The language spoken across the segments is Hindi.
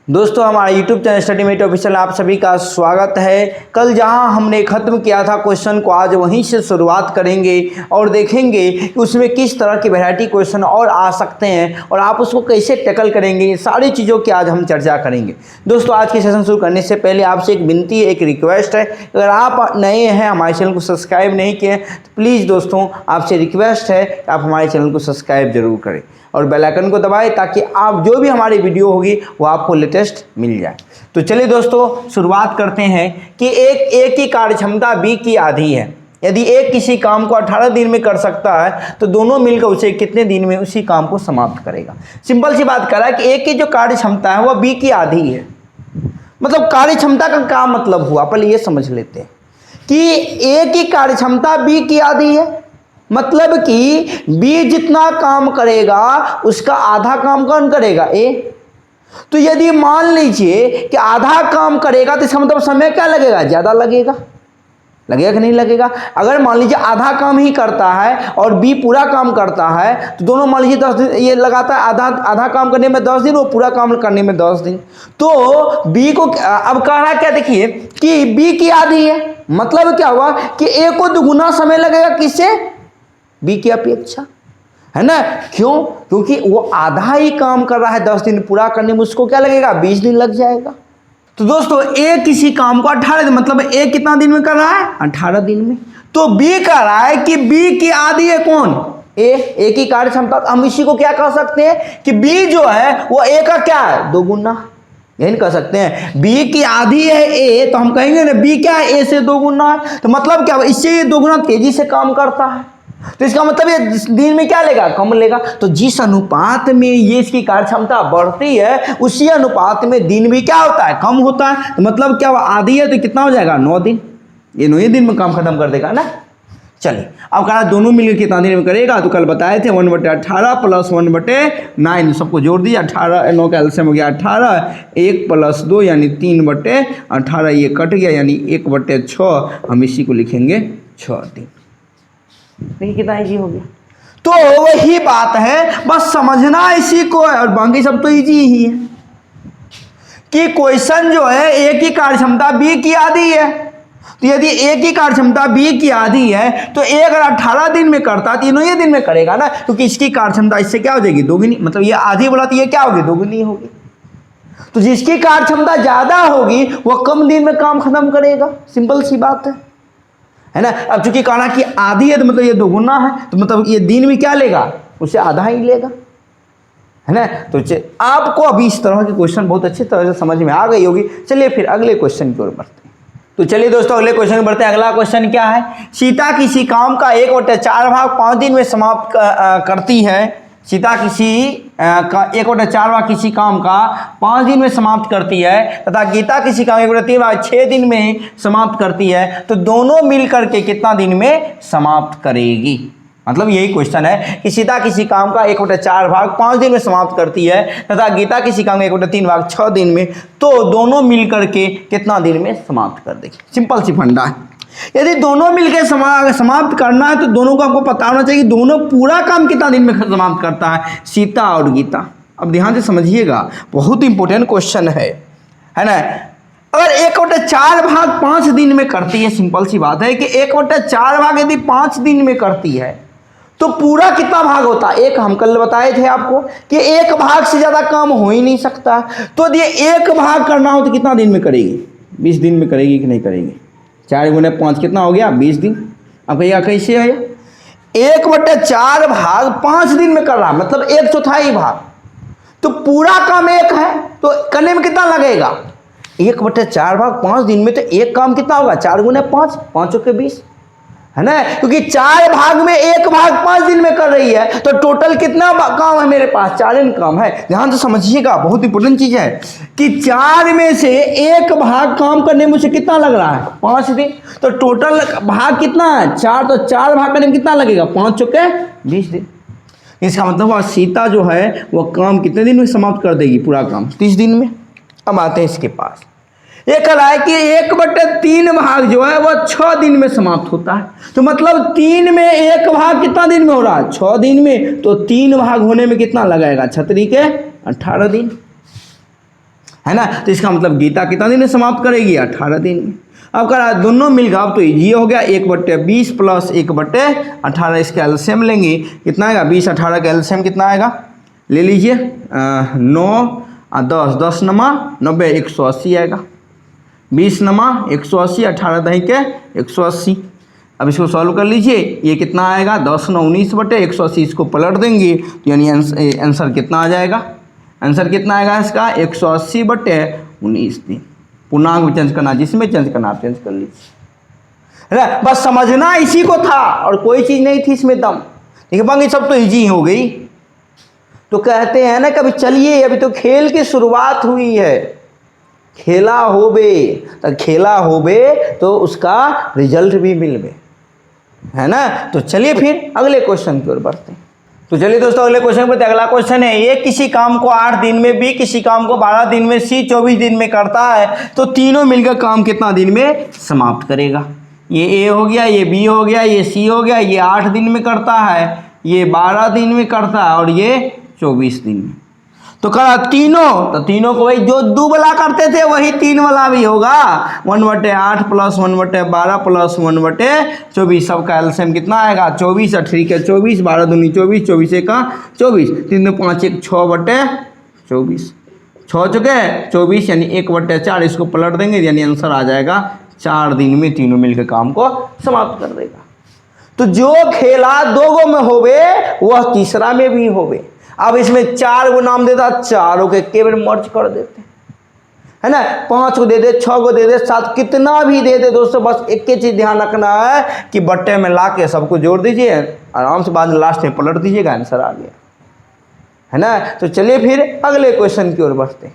दोस्तों हमारे YouTube चैनल स्टडीमेट ऑफिशियल आप सभी का स्वागत है। कल जहां हमने ख़त्म किया था क्वेश्चन को आज वहीं से शुरुआत करेंगे और देखेंगे कि उसमें किस तरह की वैरायटी क्वेश्चन और आ सकते हैं और आप उसको कैसे टैकल करेंगे। ये सारी चीज़ों की आज हम चर्चा करेंगे। दोस्तों आज की सेशन शुरू करने से पहले आपसे एक विनती है, एक रिक्वेस्ट है। अगर आप नए हैं, हमारे चैनल को सब्सक्राइब नहीं किए तो प्लीज़ दोस्तों आपसे रिक्वेस्ट है कि आप हमारे चैनल को सब्सक्राइब जरूर करें और बेल आइकन को दबाएं ताकि आप जो भी हमारी वीडियो होगी वो आपको लेटेस्ट मिल जाए। तो चलिए दोस्तों शुरुआत करते हैं कि एक की कार्य क्षमता बी की आधी है। यदि एक किसी काम को 18 दिन में कर सकता है तो दोनों मिलकर उसे कितने दिन में उसी काम को समाप्त करेगा। सिंपल सी बात कर रहा है कि एक की जो कार्य क्षमता है वह बी की आधी है। मतलब कार्य क्षमता का क्या मतलब हुआ, पहले ये समझ लेते हैं कि ए की कार्य क्षमता बी की आधी है। मतलब कि बी जितना काम करेगा उसका आधा काम कौन करेगा, ए। तो यदि मान लीजिए कि आधा काम करेगा तो इसका मतलब समय क्या लगेगा, ज्यादा लगेगा कि नहीं लगेगा। अगर मान लीजिए आधा काम ही करता है और बी पूरा काम करता है तो दोनों मान लीजिए 10 दिन ये लगाता है, आधा काम करने में 10 दिन, वो पूरा काम करने में 10 दिन। तो बी को अब कह रहा है क्या, देखिए कि बी की आधी है। मतलब क्या हुआ कि ए को दुगुना समय लगेगा किससे, बी की अपेक्षा, है ना। क्यों, क्योंकि वो आधा ही काम कर रहा है, 10 दिन पूरा करने में उसको क्या लगेगा, 20 दिन लग जाएगा। तो दोस्तों ए किसी काम को 18 दिन, मतलब ए कितना दिन में कर रहा है, 18 दिन में। तो बी कह रहा है कि बी की आधी है कौन, ए की कार्य क्षमता। हम इसी को क्या कह सकते हैं कि बी जो है वो ए का क्या है, दोगुना। यही कह सकते हैं बी की आधी है ए, तो हम कहेंगे ना बी क्या है, ए से दोगुना है। तो मतलब क्या, इससे ये दोगुना तेजी से काम करता है। तो इसका मतलब ये दिन में क्या लेगा, कम लेगा। तो जिस अनुपात में ये इसकी कार्य क्षमता बढ़ती है उसी अनुपात में दिन भी क्या होता है, कम होता है। तो मतलब क्या, आधी है तो कितना हो जाएगा, 9 दिन। ये 9 दिन में काम खत्म कर देगा ना। चलिए अब कहा दोनों मिलकर कितना दिन में करेगा, तो कल बताए थे 1/18 प्लस 1/9, सबको जोड़ दिया। 18 9 का एलसीएम हो गया 18, 1 + 2 यानी 3/18, ये कट गया यानी 1/6। हम इसी को लिखेंगे 6 दिन। देखिए कितना इजी हो गया। तो वही बात है, बस समझना इसी को है और बाकी सब तो इजी ही है कि क्वेश्चन जो है ए की कार्य क्षमता बी की आधी है। तो यदि ए की कार्य क्षमता बी की आधी है तो ए अगर 18 दिन में करता तीनों ये दिन में करेगा ना, क्योंकि इसकी कार्य क्षमता इससे क्या हो जाएगी, दोगुनी। मतलब ये आधी बोला तो ये क्या होगी, दोगुनी होगी। तो जिसकी कार्य क्षमता ज्यादा होगी वह कम दिन में काम खत्म करेगा। सिंपल सी बात है ना। अब चूंकि कहना कि आधी है तो मतलब ये दोगुना है, तो मतलब ये दिन भी क्या लेगा, उसे आधा ही लेगा, है ना। तो आपको अभी इस तरह के क्वेश्चन बहुत अच्छी तरह से समझ में आ गई होगी। चलिए फिर अगले क्वेश्चन की ओर बढ़ते हैं। तो चलिए दोस्तों अगले क्वेश्चन में बढ़ते हैं। अगला क्वेश्चन क्या है, सीता किसी काम का 1/4 भाग 5 दिन में समाप्त करती है। सीता किसी का 1/4 भाग किसी काम का 5 दिन में समाप्त करती है तथा गीता किसी काम 1/3 भाग 6 दिन में समाप्त करती है। तो दोनों मिलकर के कितना दिन में समाप्त करेगी। मतलब यही क्वेश्चन है कि सीता किसी काम का 1/4 भाग 5 दिन में समाप्त करती है तथा गीता किसी काम का 1/3 भाग 6 दिन में। तो दोनों मिलकर के कितना दिन में समाप्त कर देगी। सिंपल सी फंडा है। यदि दोनों मिलकर समाप्त करना है तो दोनों को आपको पता होना चाहिए दोनों पूरा काम कितना दिन में समाप्त करता है, सीता और गीता। अब ध्यान से समझिएगा, बहुत इंपॉर्टेंट क्वेश्चन है ना। अगर 1/4 भाग 5 दिन में करती है, सिंपल सी बात है कि 1/4 भाग यदि 5 दिन में करती है तो पूरा कितना भाग होता है, एक। हम कल बताए थे आपको कि 1 भाग से ज्यादा काम हो ही नहीं सकता। तो यदि 1 भाग करना हो तो कितना दिन में करेगी, 20 दिन में करेगी कि नहीं करेगी। 4 × 5 कितना हो गया, 20 दिन। अब कहिएगा कैसे है, 1/4 भाग 5 दिन में कर रहा, मतलब 1/4 भाग। तो पूरा काम 1 है तो करने में कितना लगेगा, 1/4 भाग 5 दिन में। तो एक काम कितना होगा, 4 × 5, 5 × 20, है ना। क्योंकि 4 भाग में 1 भाग 5 दिन में कर रही है तो टोटल कितना काम है मेरे पास, 4 काम है। ध्यान से समझिएगा, बहुत इंपॉर्टेंट चीज है कि 4 में से 1 भाग काम करने में उसे कितना लग रहा है, 5 दिन। तो टोटल भाग कितना है, 4। तो 4 भाग करने में कितना लगेगा, 5 × 20 दिन। इसका मतलब सीता जो है वह काम कितने दिन में समाप्त कर देगी, पूरा काम 30 दिन में। अब आते हैं इसके पास, ये कह रहा है कि 1/3 भाग जो है वह 6 दिन में समाप्त होता है। तो मतलब 3 में 1 भाग कितना दिन में हो रहा है, 6 दिन में। तो 3 भाग होने में कितना लगेगा, छतरी के 18 दिन। है ना। तो इसका मतलब गीता कितना दिन में समाप्त करेगी, 18 दिन में। अब करा दोनों मिलकर अब तो ये हो गया 1/20 प्लस 1/18, इसका एलसीएम लेंगे कितना आएगा, 20 18 का एलसीएम कितना आएगा, ले लीजिए 9 और 10, 10 नमा 90, 180 आएगा। 20 नमा 180, 18 दही के 180। अब इसको सॉल्व कर लीजिए, ये कितना आएगा 10 9 19/180, इसको पलट देंगे तो यानी आंसर कितना आ जाएगा, आंसर कितना आएगा इसका 180/19 दिन। पूर्णांक में चेंज करना, जिसमें चेंज करना आप चेंज कर लीजिए, है ना। बस समझना इसी को था और कोई चीज़ नहीं थी इसमें दम। देखिए बाकी सब तो इजी हो गई। तो कहते हैं ना कभी चलिए अभी तो खेल की शुरुआत हुई है, खेला होबे तो खेला होबे तो उसका रिजल्ट भी मिलबे, है ना। तो चलिए फिर अगले क्वेश्चन की ओर बढ़ते हैं। तो चलिए दोस्तों अगले क्वेश्चन पर, अगला क्वेश्चन है, ये किसी काम को 8 दिन में, बी किसी काम को 12 दिन में, सी 24 दिन में करता है, तो तीनों मिलकर काम कितना दिन में समाप्त करेगा। ये ए हो गया, ये बी हो गया, ये सी हो गया, ये 8 दिन में करता है, ये 12 दिन में करता है और ये 24 दिन में। तो करा तीनों, तो तीनों को वही जो 2 वाला करते थे वही 3 वाला भी होगा, 1/8 प्लस 1/12 प्लस 1/24, सबका एलसीएम कितना आएगा 24, 3 के 24, 12 दूनी 24, 24 का 24, 3 2 5 1 6/24, 6 चुके 24 यानी 1/4, इसको पलट देंगे यानी आंसर आ जाएगा 4 दिन में तीनों मिलकर काम को समाप्त कर देगा। तो जो खेला 2 गो में होवे वह तीसरा में भी होवे। अब इसमें 4 गो नाम देता, चारों के केवल मर्ज कर देते, है ना। 5 को दे दे, 6 को दे दे, 7, कितना भी दे दे दोस्तों, बस एक ही चीज ध्यान रखना है कि बट्टे में ला के सबको जोड़ दीजिए, आराम से बाद लास्ट में पलट दीजिएगा, आंसर आ गया, है ना। तो चलिए फिर अगले क्वेश्चन की ओर बढ़ते हैं।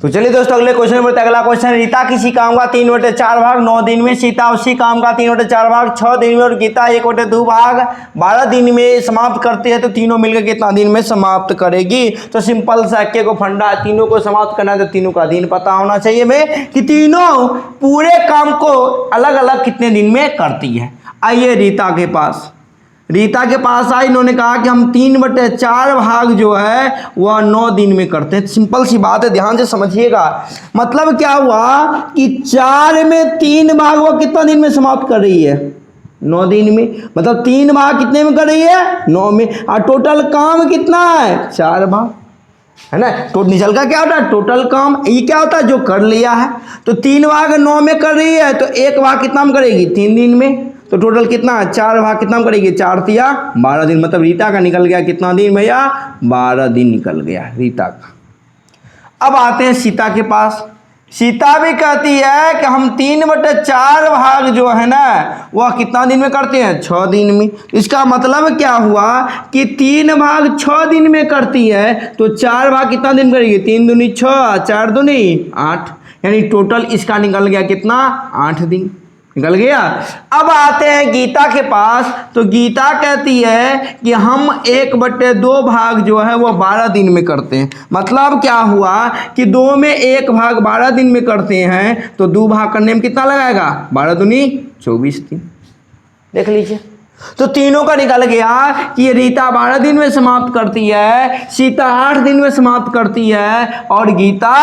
तो चलिए दोस्तों अगले क्वेश्चन पर, अगला क्वेश्चन, रीता किसी काम का 3/4 भाग 9 दिन में, सीता उसी काम का 3/4 भाग 6 दिन में और गीता 1/2 भाग 12 दिन में समाप्त करती है, तो तीनों मिलकर कितना दिन में समाप्त करेगी। तो सिंपल सा एक को फंडा, तीनों को समाप्त करना है तो तीनों का दिन पता होना चाहिए हमें कि तीनों पूरे काम को अलग अलग कितने दिन में करती है। आइए रीता के पास आई, इन्होंने कहा कि हम 3/4 भाग जो है वह 9 दिन में करते हैं। सिंपल सी बात है, ध्यान से समझिएगा। मतलब क्या हुआ कि 4 में 3 भाग वो कितना दिन में समाप्त कर रही है, 9 दिन में। मतलब 3 भाग कितने में कर रही है, 9 में, और टोटल काम कितना है 4 भाग, है ना। तो निकल का क्या होता है टोटल काम, ये क्या होता है जो कर लिया है। तो 3 भाग 9 में कर रही है तो 1 भाग कितना में करेगी 3 दिन में, तो टोटल कितना 4 भाग कितना में करेगी 4 तिया 12 दिन। मतलब रीता का निकल गया कितना दिन भैया, 12 दिन निकल गया रीता का। अब आते हैं सीता के पास। सीता भी कहती है कि हम 3/4 भाग जो है ना वह कितना दिन में करते हैं 6 दिन में। इसका मतलब क्या हुआ कि 3 भाग 6 दिन में करती है, तो 4 भाग कितना दिन करेगी, 3 दूनी 6, 4 दूनी 8, यानी टोटल इसका निकल गया कितना 8 दिन निकल गया। अब आते हैं गीता के पास। तो गीता कहती है कि हम 1/2 भाग जो है वो 12 दिन में करते हैं। मतलब क्या हुआ कि 2 में 1 भाग 12 दिन में करते हैं, तो 2 भाग करने में कितना लगाएगा 12 दूनी 24 दिन। देख लीजिए, तो तीनों का निकल गया कि ये रीता 12 दिन में समाप्त करती है, सीता 8 दिन में समाप्त करती है और गीता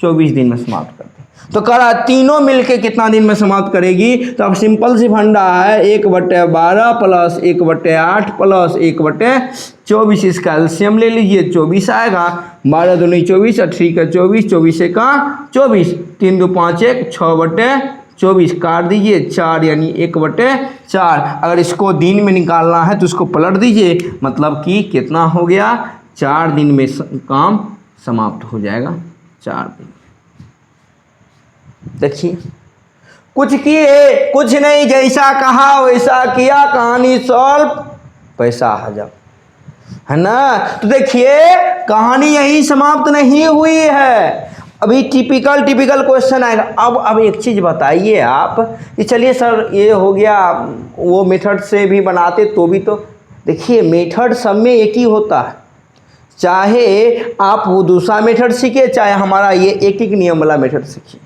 24 दिन में समाप्त करती है। तो करा तीनों मिलके कितना दिन में समाप्त करेगी। तो अब सिंपल सी फंडा है 1/12 प्लस 1/8 प्लस 1/24, इसका एलसीएम ले लीजिए 24 आएगा। 12 दूनी 24, 3 का 24, 24 का 24, 3 2 5 1 6/24 काट दीजिए 4 यानी 1/4। अगर इसको दिन में निकालना है तो इसको पलट दीजिए, मतलब कि कितना हो गया 4 दिन में काम समाप्त हो जाएगा 4 दिन। देखिए कुछ किए कुछ नहीं, जैसा कहा वैसा किया, कहानी सॉल्व पैसा हजम, है ना। तो देखिए कहानी यही समाप्त नहीं हुई है, अभी टिपिकल क्वेश्चन आएगा। अब एक चीज़ बताइए आप कि चलिए सर ये हो गया, वो मेथड से भी बनाते तो भी, तो देखिए मेथड सब में एक ही होता है, चाहे आप वो दूसरा मेथड सीखिए चाहे हमारा ये एक नियम वाला मेथड सीखिए,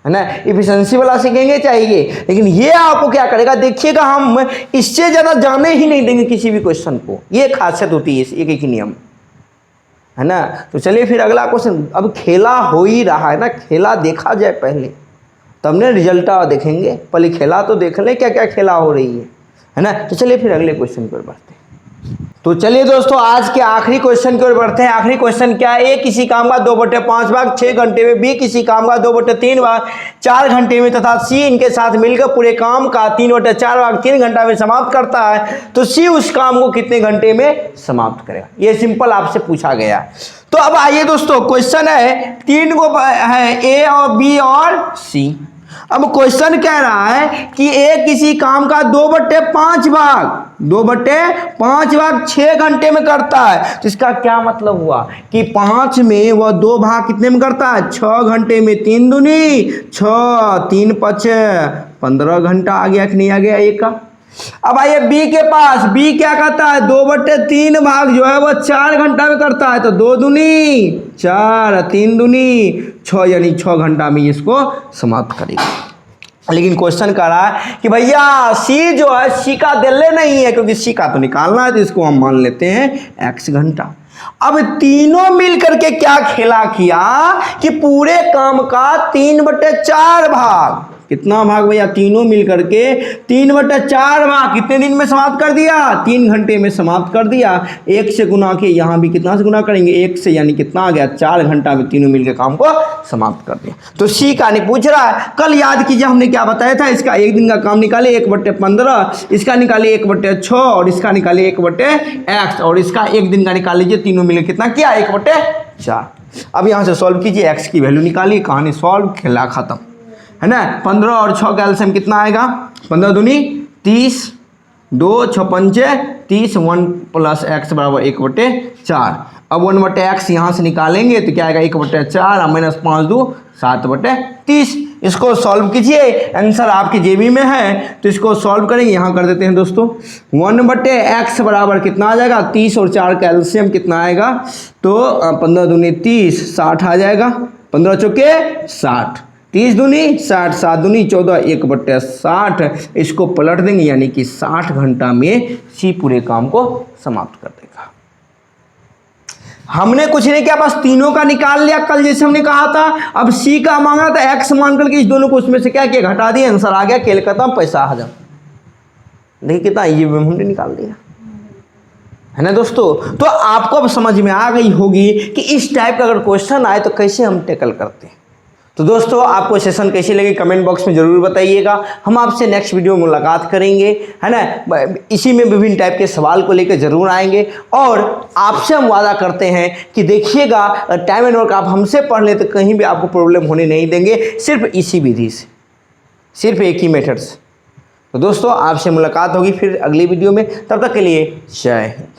है ना। इफिशिएंसी वाला सीखेंगे चाहिए, लेकिन ये आपको क्या करेगा देखिएगा, हम इससे ज़्यादा जाने ही नहीं देंगे किसी भी क्वेश्चन को। ये खासियत होती है एक ही नियम, है ना। तो चलिए फिर अगला क्वेश्चन, अब खेला हो ही रहा है ना, खेला देखा जाए पहले, तब ने रिजल्ट देखेंगे, पहले खेला तो देख लें क्या क्या खेला हो रही है ना। तो चलिए फिर अगले क्वेश्चन की ओर बढ़ते हैं। तो चलिए दोस्तों आज के आखिरी क्वेश्चन की ओर बढ़ते हैं। आखिरी क्वेश्चन क्या है, ए किसी काम का 2/5 भाग 6 घंटे में, बी किसी काम का 2/3 भाग 4 घंटे में तथा सी इनके साथ मिलकर पूरे काम का 3/4 भाग 3 घंटा में समाप्त करता है, तो सी उस काम को कितने घंटे में समाप्त करेगा। ये सिंपल आपसे पूछा गया है। तो अब आइए दोस्तों, क्वेश्चन है 3 को है, ए और बी और सी। अब क्वेश्चन कह रहा है कि ए किसी काम का 2/5 भाग 6 घंटे में करता है, तो इसका क्या मतलब हुआ कि 5 में वह 2 भाग कितने में करता है, 6 घंटे में। 3 दूनी 6, 3 5 15 घंटा आ गया कि नहीं आ गया एक का। अब आइए बी के पास, बी क्या करता है, 2/3 भाग जो है वह 4 घंटा में करता है, तो 2 दूनी 4, 3 दूनी 6, यानी 6 घंटा में इसको समाप्त करेगा। लेकिन क्वेश्चन कर रहा है कि भैया सी जो है, सी का दिल्ले नहीं है, क्योंकि सी का तो निकालना है, तो इसको हम मान लेते हैं x घंटा। अब तीनों मिलकर के क्या खेला किया कि पूरे काम का 3/4 भाग, कितना भाग भैया, तीनों मिलकर के 3/4 भाग कितने दिन में समाप्त कर दिया, 3 घंटे में समाप्त कर दिया। 1 से गुना के, यहाँ भी कितना से गुना करेंगे, 1 से, यानी कितना आ गया, 4 घंटा में तीनों मिलकर काम को समाप्त कर दिया। तो सी का नहीं पूछ रहा है। कल याद कीजिए हमने क्या बताया था, इसका एक दिन का काम निकाले 1/15, इसका निकाले 1/6 और इसका निकाले 1/x, और इसका एक दिन का निकाल लीजिए, तीनों मिलकर कितना किया, 1/4। अब यहाँ से सॉल्व कीजिए, x की वैल्यू निकालिए, कहानी सॉल्व, खेला खत्म, है ना। 15 और 6 का एलसीएम कितना आएगा, 15 दूनी 30, 2 6 पंचे 30, 1 + x बराबर 1/4। अब 1/x यहाँ से निकालेंगे तो क्या आएगा, 1/4 और -5 2 7/30। इसको सॉल्व कीजिए, आंसर आपकी जेबी में है, तो इसको सॉल्व करेंगे। यहाँ कर देते हैं दोस्तों, 1/x बराबर कितना आ जाएगा, 30 और 4 का एलसीएम कितना आएगा, तो 15 दूनी 30, 60 आ जाएगा, 15 चौके 60, 30 दूनी 60, 7 दूनी 14, 1/60। इसको पलट देंगे, यानी कि 60 घंटा में सी पूरे काम को समाप्त कर देगा। हमने कुछ नहीं किया, बस तीनों का निकाल लिया कल जैसे हमने कहा था। अब सी का मांगा था, एक्स मान करके इस दोनों को उसमें से क्या किया, घटा दिया, आंसर आ गया, खेल खत्म, पैसा हजम। देखिए कितना ये हमने निकाल दिया, है ना दोस्तों। तो आपको अब समझ में आ गई होगी कि इस टाइप का अगर क्वेश्चन आए तो कैसे हम टैकल करते हैं। तो दोस्तों आपको सेशन कैसी लगी कमेंट बॉक्स में ज़रूर बताइएगा। हम आपसे नेक्स्ट वीडियो में मुलाकात करेंगे, है ना। इसी में विभिन्न टाइप के सवाल को लेकर ज़रूर आएंगे, और आपसे हम वादा करते हैं कि देखिएगा टाइम एंड वर्क आप हमसे पढ़ लें तो कहीं भी आपको प्रॉब्लम होने नहीं देंगे, सिर्फ इसी विधि से, सिर्फ एक ही मेथड से। तो दोस्तों आपसे मुलाकात होगी फिर अगली वीडियो में, तब तक के लिए जय हिंद।